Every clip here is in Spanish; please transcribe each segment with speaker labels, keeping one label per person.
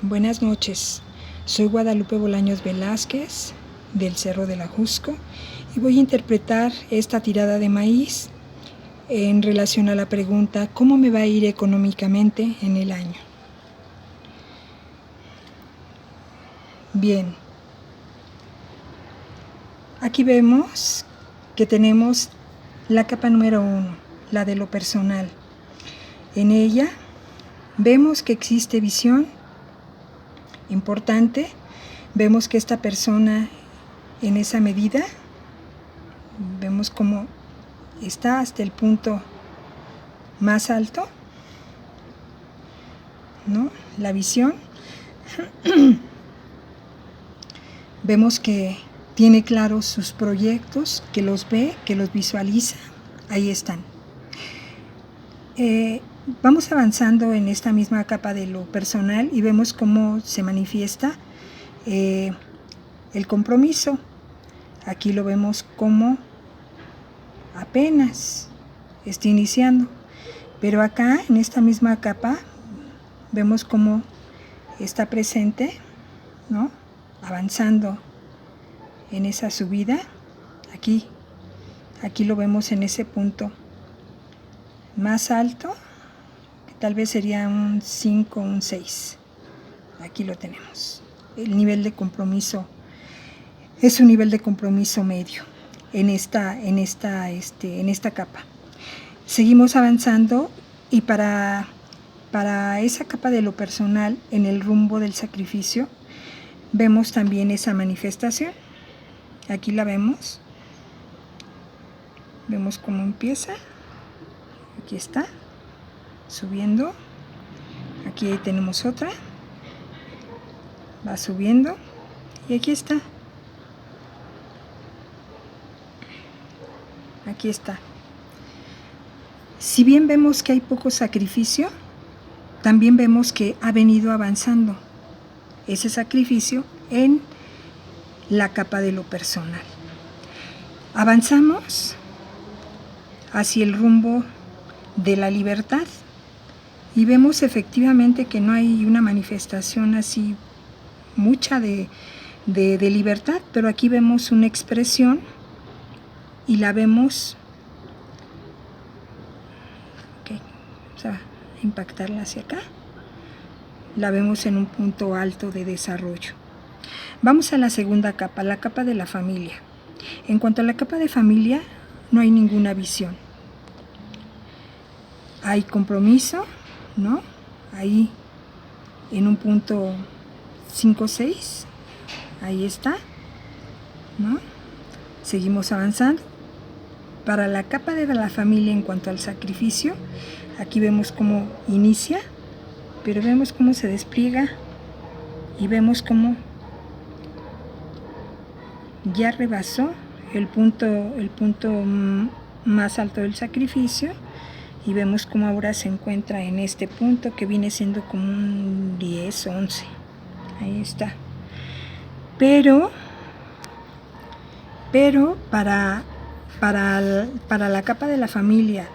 Speaker 1: Buenas noches, soy Guadalupe Bolaños Velázquez del Cerro del Ajusco y voy a interpretar esta tirada de maíz en relación a la pregunta ¿cómo me va a ir económicamente en el año? Bien, aquí vemos que tenemos la capa número 1, la de lo personal. En ella vemos que existe visión importante, vemos que esta persona en esa medida, vemos cómo está hasta el punto más alto, ¿no? La visión. Vemos que tiene claros sus proyectos, que los ve, que los visualiza, ahí están. Vamos avanzando en esta misma capa de lo personal y vemos cómo se manifiesta el compromiso. Aquí lo vemos como apenas está iniciando, pero acá en esta misma capa vemos cómo está presente, ¿no? Avanzando en esa subida. Aquí lo vemos en ese punto más alto, que tal vez sería un 5 o un 6. Aquí lo tenemos. El nivel de compromiso es un nivel de compromiso medio en esta capa. Seguimos avanzando y para esa capa de lo personal, en el rumbo del sacrificio, vemos también esa manifestación. Aquí la vemos. Vemos cómo empieza. Aquí está, subiendo. Aquí tenemos otra. Va subiendo. Y aquí está. Aquí está. Si bien vemos que hay poco sacrificio, también vemos que ha venido avanzando ese sacrificio en la capa de lo personal. Avanzamos hacia el rumbo de la libertad y vemos efectivamente que no hay una manifestación así mucha de libertad, pero aquí vemos una expresión y la vemos, vamos a impactarla hacia acá, la vemos en un punto alto de desarrollo. Vamos a la segunda capa, la capa de la familia. En cuanto a la capa de familia, no hay ninguna visión. Hay compromiso, ¿no? Ahí en un punto 5 o 6, ahí está, ¿no? Seguimos avanzando. Para la capa de la familia en cuanto al sacrificio, aquí vemos cómo inicia, pero vemos cómo se despliega y vemos cómo ya rebasó el punto más alto del sacrificio y vemos cómo ahora se encuentra en este punto que viene siendo como un 10, 11. Ahí está. Pero para la capa de la familia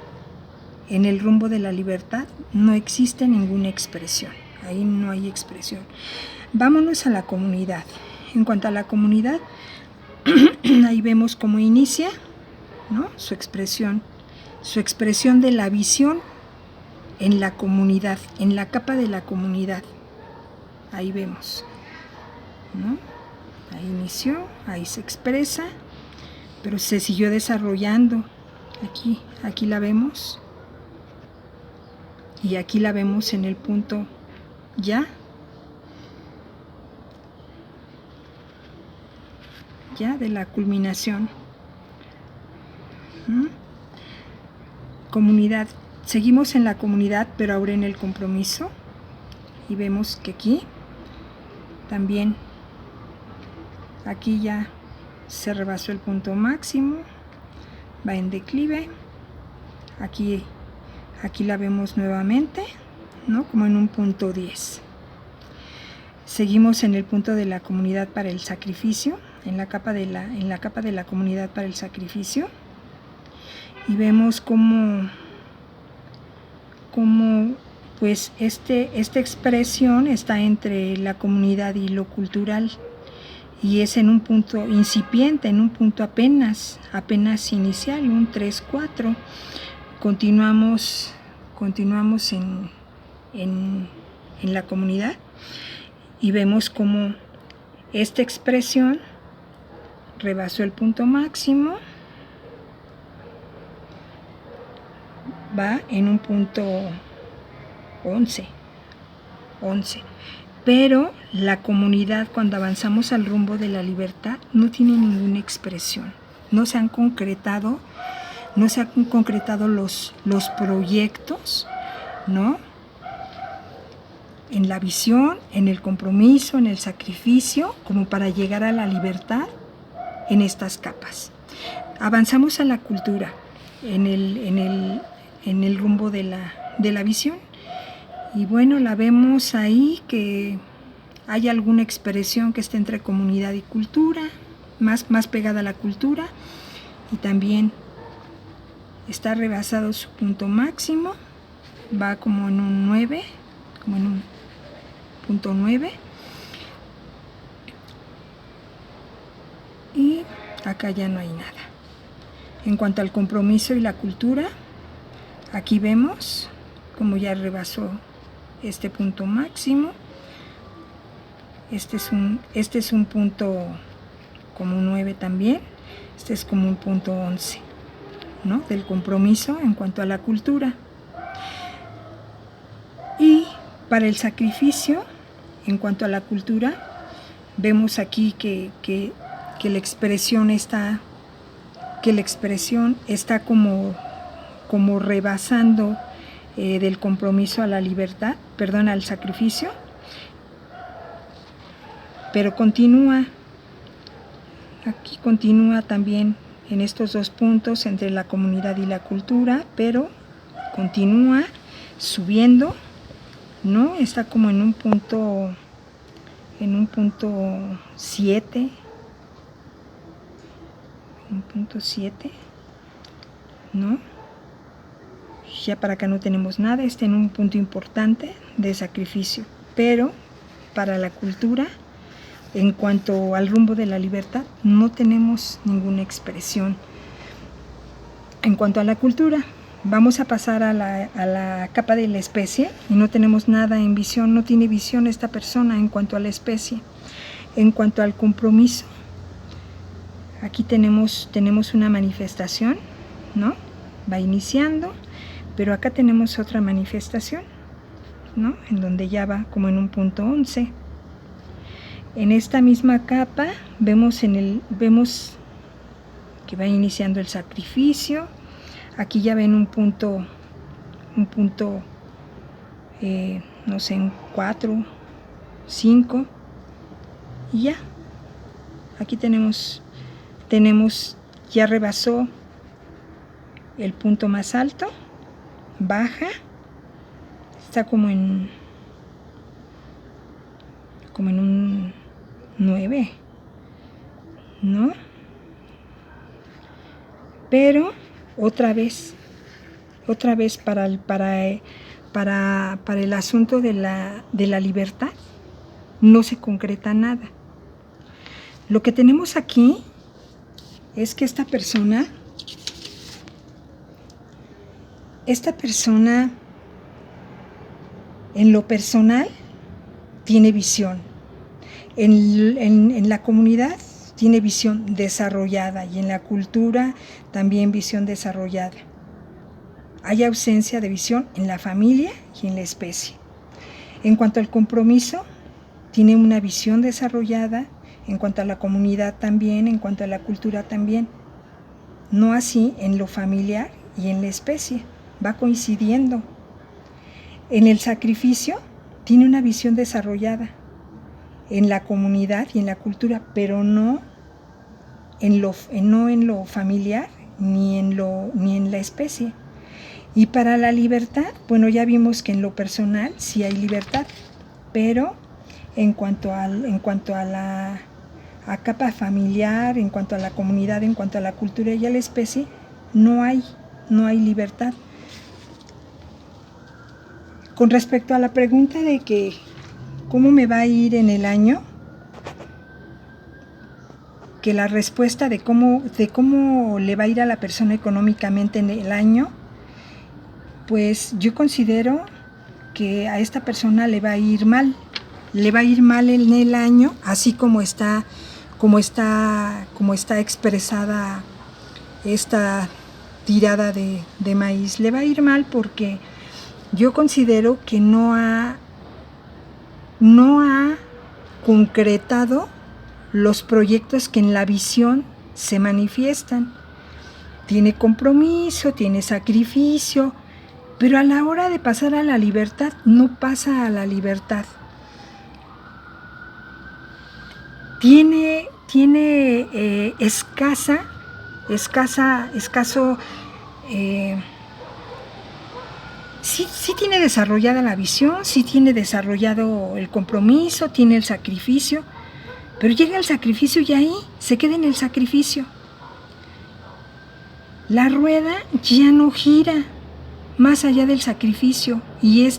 Speaker 1: en el rumbo de la libertad no existe ninguna expresión. Ahí no hay expresión. Vámonos a la comunidad. En cuanto a la comunidad, ahí vemos cómo inicia, ¿no? Su expresión de la visión en la comunidad, en la capa de la comunidad. Ahí vemos, ¿no? Ahí inició, ahí se expresa, pero se siguió desarrollando. Aquí la vemos. Y aquí la vemos en el punto ya de la culminación. Comunidad. Seguimos en la comunidad, pero ahora en el compromiso. Y vemos que aquí también, aquí ya se rebasó el punto máximo, va en declive. Aquí la vemos nuevamente, ¿no? Como en un punto 10. Seguimos en el punto de la comunidad para el sacrificio, en la capa de la comunidad para el sacrificio, y vemos cómo pues esta expresión está entre la comunidad y lo cultural, y es en un punto incipiente, en un punto apenas inicial, un 3-4. Continuamos en la comunidad y vemos cómo esta expresión rebasó el punto máximo, va en un punto 11. Pero la comunidad, cuando avanzamos al rumbo de la libertad, no tiene ninguna expresión. No se han concretado los proyectos, ¿no? En la visión, en el compromiso, en el sacrificio, como para llegar a la libertad en estas capas. Avanzamos a la cultura, en el rumbo de la visión. Y bueno, la vemos ahí que hay alguna expresión que está entre comunidad y cultura, más pegada a la cultura, y también está rebasado su punto máximo, va como en un 9, como en un punto 9. Y acá ya no hay nada. En cuanto al compromiso y la cultura, aquí vemos como ya rebasó este punto máximo. Este es un punto como un 9 también. Este es como un punto 11, ¿no? Del compromiso en cuanto a la cultura. Y para el sacrificio, en cuanto a la cultura, vemos aquí que la expresión está como rebasando del compromiso a la libertad, al sacrificio, pero continúa también en estos dos puntos entre la comunidad y la cultura, pero continúa subiendo, ¿no? Está como en un punto 7, ¿no? Ya para acá no tenemos nada, está en un punto importante de sacrificio, pero para la cultura, en cuanto al rumbo de la libertad, no tenemos ninguna expresión. En cuanto a la cultura, vamos a pasar a la capa de la especie y no tenemos nada en visión, no tiene visión esta persona en cuanto a la especie. En cuanto al compromiso, aquí tenemos una manifestación, ¿no? Va iniciando, pero acá tenemos otra manifestación, ¿no? En donde ya va como en un punto 11. En esta misma capa vemos que va iniciando el sacrificio. Aquí ya ven un punto no sé, un 4, 5, y ya. Aquí tenemos ya rebasó el punto más alto, baja, está como en un 9, ¿no? Pero otra vez para el asunto de la libertad no se concreta nada. Lo que tenemos aquí es que esta persona en lo personal tiene visión, en la comunidad tiene visión desarrollada y en la cultura también visión desarrollada. Hay ausencia de visión en la familia y en la especie. En cuanto al compromiso, tiene una visión desarrollada, en cuanto a la comunidad también, en cuanto a la cultura también. No así en lo familiar y en la especie, va coincidiendo. En el sacrificio tiene una visión desarrollada en la comunidad y en la cultura, pero no en lo familiar ni en la especie. Y para la libertad, bueno, ya vimos que en lo personal sí hay libertad, pero en cuanto a la capa familiar, en cuanto a la comunidad, en cuanto a la cultura y a la especie, no hay libertad. Con respecto a la pregunta de que cómo me va a ir en el año, que la respuesta de cómo le va a ir a la persona económicamente en el año, pues yo considero que a esta persona le va a ir mal en el año, así como está expresada esta tirada de maíz. Le va a ir mal porque yo considero que no ha concretado los proyectos que en la visión se manifiestan. Tiene compromiso, tiene sacrificio, pero a la hora de pasar a la libertad, no pasa a la libertad. Tiene sí tiene desarrollada la visión, sí tiene desarrollado el compromiso, tiene el sacrificio, pero llega el sacrificio y ahí se queda en el sacrificio. La rueda ya no gira más allá del sacrificio y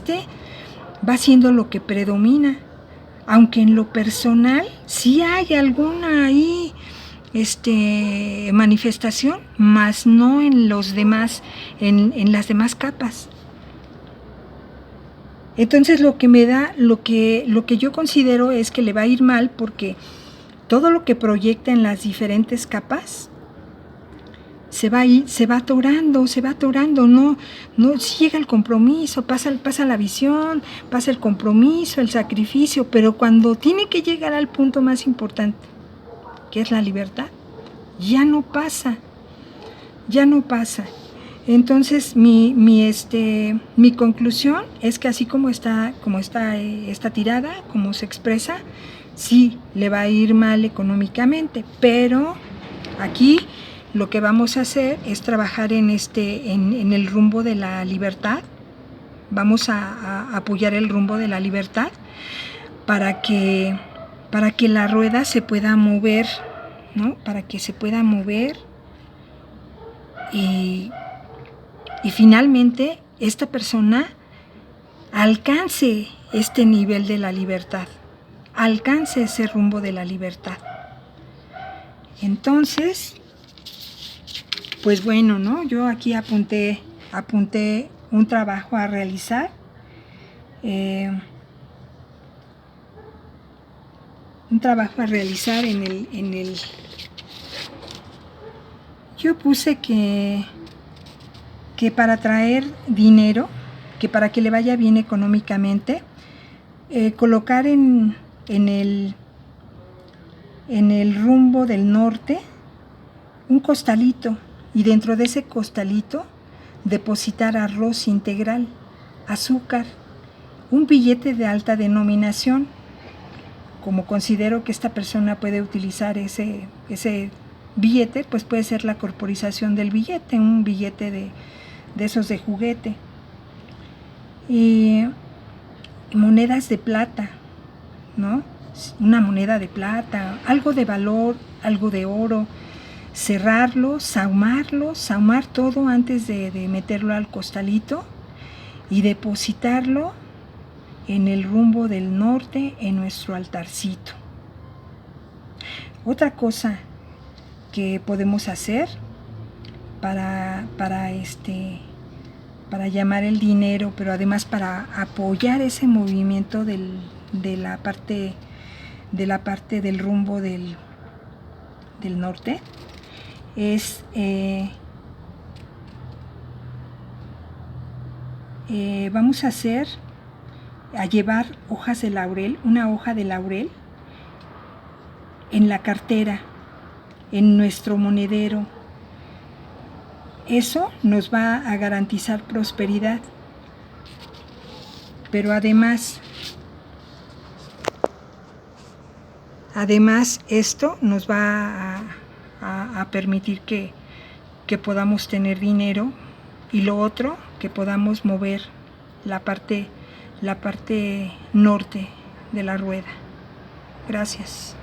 Speaker 1: va siendo lo que predomina. Aunque en lo personal sí hay alguna ahí manifestación, más no en los demás, en las demás capas. Entonces lo que yo considero es que le va a ir mal porque todo lo que proyecta en las diferentes capas se va atorando, no si llega el compromiso, pasa la visión, pasa el compromiso, el sacrificio, pero cuando tiene que llegar al punto más importante, que es la libertad, ya no pasa. Entonces mi conclusión es que así como está esta tirada, como se expresa, sí le va a ir mal económicamente, pero aquí lo que vamos a hacer es trabajar en el rumbo de la libertad. Vamos a apoyar el rumbo de la libertad para que la rueda se pueda mover, ¿no? Para que se pueda mover y finalmente esta persona alcance este nivel de la libertad, alcance ese rumbo de la libertad. Entonces, pues bueno, ¿no? Yo aquí apunté un trabajo a realizar. Yo puse que para traer dinero, que para que le vaya bien económicamente, colocar en el rumbo del norte un costalito y dentro de ese costalito depositar arroz integral, azúcar, un billete de alta denominación. Como considero que esta persona puede utilizar ese billete, pues puede ser la corporización del billete, un billete de esos de juguete. Y monedas de plata, ¿no? Una moneda de plata, algo de valor, algo de oro, cerrarlo, sahumar todo antes de meterlo al costalito y depositarlo en el rumbo del norte en nuestro altarcito. Otra cosa que podemos hacer para llamar el dinero, pero además para apoyar ese movimiento de la parte del rumbo del norte, es vamos a llevar hojas de laurel, una hoja de laurel en la cartera, en nuestro monedero. Eso nos va a garantizar prosperidad, pero además esto nos va a permitir que podamos tener dinero, y lo otro, que podamos mover la parte norte de la rueda. Gracias.